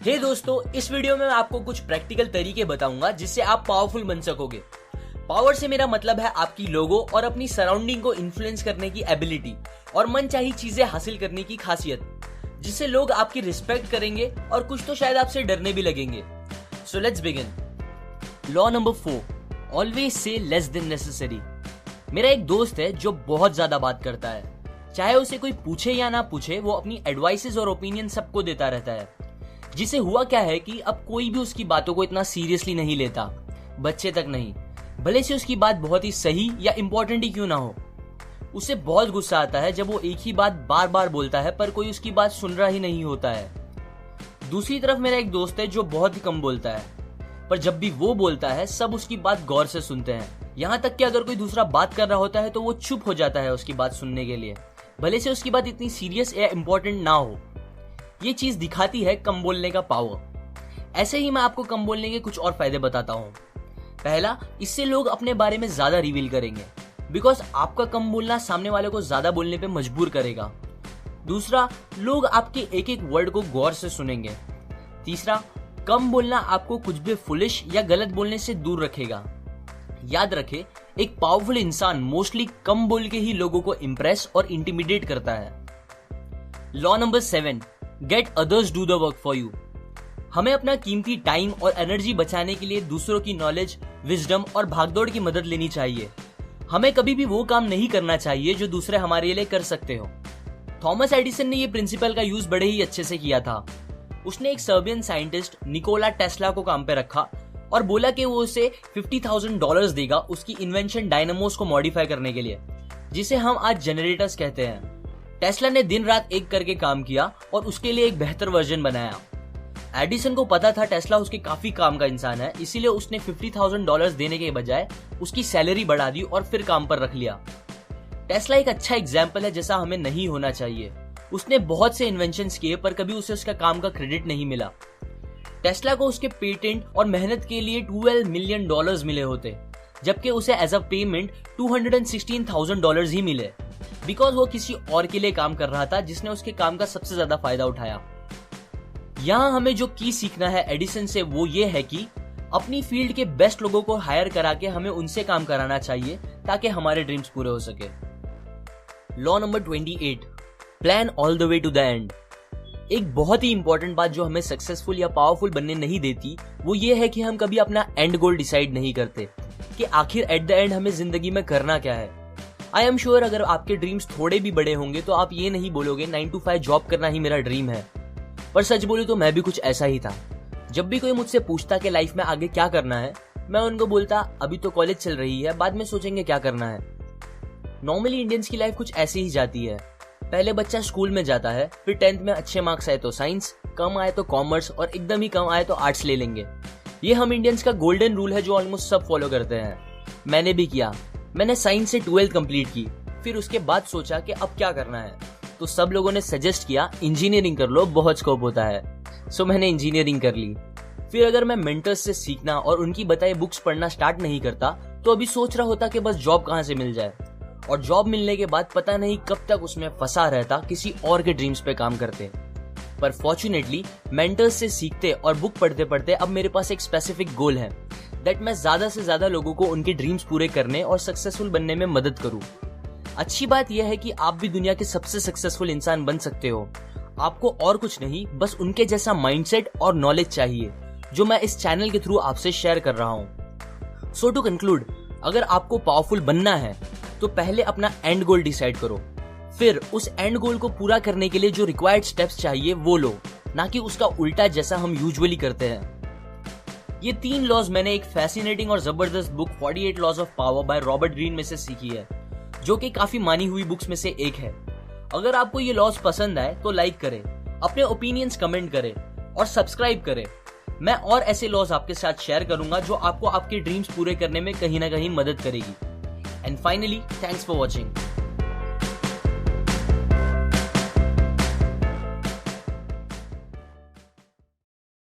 हे दोस्तों, इस वीडियो में मैं आपको कुछ प्रैक्टिकल तरीके बताऊंगा जिससे आप पावरफुल बन सकोगे। पावर से मेरा मतलब है आपकी लोगों और अपनी सराउंडिंग को इन्फ्लुएंस करने की एबिलिटी और मनचाही चीजें हासिल करने की खासियत, जिससे लोग आपकी रिस्पेक्ट करेंगे और कुछ तो शायद आपसे डरने भी लगेंगे। So let's begin. Law number 4, always say less than necessary. मेरा एक दोस्त है जो बहुत ज्यादा बात करता है, चाहे उसे कोई पूछे या ना पूछे, वो अपनी एडवाइसेस और ओपिनियन सबको देता रहता है। जिसे हुआ क्या है कि अब कोई भी उसकी बातों को इतना सीरियसली नहीं लेता, बच्चे तक नहीं, भले से उसकी बात बहुत ही सही या इंपॉर्टेंट ही क्यों ना हो। उसे बहुत गुस्सा आता है जब वो एक ही बात बार बार बोलता है पर कोई उसकी बात सुन रहा ही नहीं होता है। दूसरी तरफ मेरा एक दोस्त है जो बहुत ही कम बोलता है, पर जब भी वो बोलता है सब उसकी बात गौर से सुनते हैं। यहाँ तक कि अगर कोई दूसरा बात कर रहा होता है तो वो चुप हो जाता है उसकी बात सुनने के लिए, भले से उसकी बात इतनी सीरियस या इंपॉर्टेंट ना हो। ये चीज दिखाती है कम बोलने का पावर। ऐसे ही मैं आपको कम बोलने के कुछ और फायदे बताता हूँ। पहला, इससे लोग अपने बारे में ज्यादा रिवील करेंगे, बिकॉज आपका कम बोलना सामने वाले को ज्यादा बोलने पे मजबूर करेगा। दूसरा, लोग आपके एक एक वर्ड को गौर से सुनेंगे। तीसरा, कम बोलना आपको कुछ भी फुलिश या गलत बोलने से दूर रखेगा। याद रखें, एक पावरफुल इंसान मोस्टली कम बोल के ही लोगों को इंप्रेस और इंटिमिडेट करता है। Law number 7, get others do the work for you. हमें अपना कीमती टाइम और एनर्जी बचाने के लिए दूसरों की नॉलेज, विजडम और भागदौड़ की मदद लेनी चाहिए। हमें कभी भी वो काम नहीं करना चाहिए जो दूसरे हमारे लिए कर सकते हो। थॉमस एडिसन ने ये प्रिंसिपल का यूज बड़े ही अच्छे से किया था। उसने एक सर्बियन साइंटिस्ट निकोला टेस्ला को काम पे रखा और बोला कि वो उसे $50,000 देगा उसकी इन्वेंशन डायनामोस को मॉडिफाई करने के लिए, जिसे हम आज जनरेटर्स कहते हैं। टेस्ला ने दिन रात एक करके काम किया और उसके लिए एक बेहतर वर्जन बनाया। एडिसन को पता था टेस्ला उसके काफी काम का इंसान है, इसीलिए उसने $50,000 देने के बजाय उसकी सैलरी बढ़ा दी और फिर काम पर रख लिया। टेस्ला एक अच्छा एग्जाम्पल है जैसा हमें नहीं होना चाहिए। उसने बहुत से इन्वेंशंस किए पर कभी उसे उसका काम का क्रेडिट नहीं मिला। टेस्ला को उसके पेटेंट और मेहनत के लिए $12 मिलियन मिले होते, जबकि उसे एज अ पेमेंट $216,000 ही मिले, बिकॉज वो किसी और के लिए काम कर रहा था जिसने उसके काम का सबसे ज्यादा फायदा उठाया। यहाँ हमें जो की सीखना है एडिसन से वो ये है कि अपनी फील्ड के बेस्ट लोगों को हायर करा के हमें उनसे काम कराना चाहिए ताकि हमारे ड्रीम्स पूरे हो सके। Law number 28, plan all the way to the end. एक बहुत ही इंपॉर्टेंट बात जो हमें सक्सेसफुल या पावरफुल बनने नहीं देती वो ये है कि हम कभी अपना एंड गोल डिसाइड नहीं करते कि आखिर एट द एंड हमें जिंदगी में करना क्या है। आई एम श्योर अगर आपके ड्रीम्स थोड़े भी बड़े होंगे तो आप ये नहीं बोलोगे 9 to 5 जॉब करना ही मेरा ड्रीम है। पर सच बोलूं तो मैं भी कुछ ऐसा ही था। जब भी कोई मुझसे पूछता कि लाइफ में आगे क्या करना है, मैं उनको बोलता अभी तो कॉलेज चल रही है, बाद में सोचेंगे क्या करना है। नॉर्मली इंडियंस की लाइफ कुछ ऐसी ही जाती है। पहले बच्चा स्कूल में जाता है, फिर 10th में अच्छे मार्क्स आए तो साइंस, कम आए तो कॉमर्स और एकदम ही कम आए तो आर्ट्स ले लेंगे। ये हम इंडियंस का गोल्डन रूल है जो ऑलमोस्ट सब फॉलो करते हैं। मैंने भी किया। मैंने साइंस से 12th कंप्लीट की, फिर उसके बाद सोचा कि अब क्या करना है, तो सब लोगों ने सजेस्ट किया इंजीनियरिंग कर लो, बहुत स्कोप होता है। सो मैंने इंजीनियरिंग कर ली। फिर अगर मैं मेंटर्स से सीखना और उनकी बताई बुक्स पढ़ना स्टार्ट नहीं करता तो अभी सोच रहा होता कि बस जॉब कहाँ से मिल जाए, और जॉब मिलने के बाद पता नहीं कब तक उसमें फंसा रहता किसी और के ड्रीम्स पे काम करते। पर फॉर्चुनेटली मेंटर्स से सीखते और बुक पढ़ते पढ़ते अब मेरे पास एक स्पेसिफिक गोल है दैट मैं ज्यादा से ज्यादा लोगों को उनके ड्रीम्स पूरे करने और सक्सेसफुल बनने में मदद करूं। अच्छी बात यह है कि आप भी दुनिया के सबसे सक्सेसफुल इंसान बन सकते हो। आपको और कुछ नहीं, बस उनके जैसा माइंडसेट और नॉलेज चाहिए जो मैं इस चैनल के थ्रू आपसे शेयर कर रहा हूं। सो टू कंक्लूड, अगर आपको पावरफुल बनना है तो पहले अपना एंड गोल डिसाइड करो, फिर उस एंड गोल को पूरा करने के लिए जो रिक्वायर्ड स्टेप्स चाहिए वो लो, ना कि उसका उल्टा जैसा हम यूजुअली करते हैं। ये 3 लॉज मैंने एक फैसिनेटिंग और जबरदस्त book 48 laws of power by Robert Greene में से सीखी है, जो कि काफी मानी हुई बुक्स में से एक है। अगर आपको ये लॉज पसंद आए तो लाइक करें, अपने ओपिनियंस कमेंट करें और सब्सक्राइब करें। मैं और ऐसे लॉज आपके साथ शेयर करूंगा जो आपको आपके ड्रीम्स पूरे करने में कहीं ना कहीं मदद करेगी। And finally, thanks for watching.